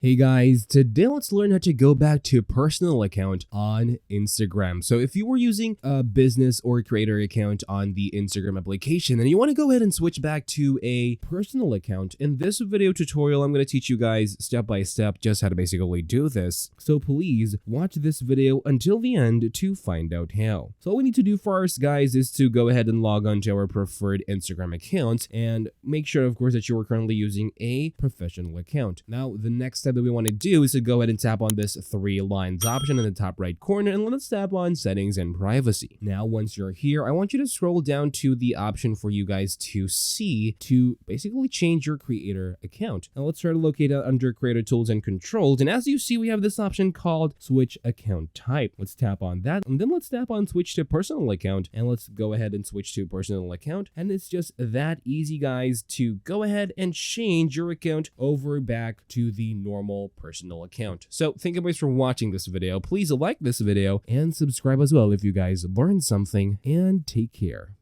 Hey guys, today let's learn how to go back to a personal account on Instagram. So if you were using a business or creator account on the Instagram application and you want to go ahead and switch back to a personal account, in this video tutorial, I'm going to teach you guys step by step just how to basically do this. So please watch this video until the end to find out how. So all we need to do first, guys, is to go ahead and log on to our preferred Instagram account and make sure, of course, that you are currently using a professional account. Now, the next step that we want to do is to go ahead and tap on this three lines option in the top right corner, and let's tap on settings and privacy. Now, once you're here, I want you to scroll down to the option for you guys to see to basically change your creator account. Now let's try to locate it under creator tools and controls, and as you see, we have this option called switch account type. Let's tap on that, and then let's tap on switch to personal account, and let's go ahead and switch to personal account. And it's just that easy, guys, to go ahead and change your account over back to the normal personal account. So thank you guys for watching this video. Please like this video and subscribe as well if you guys learned something, and take care.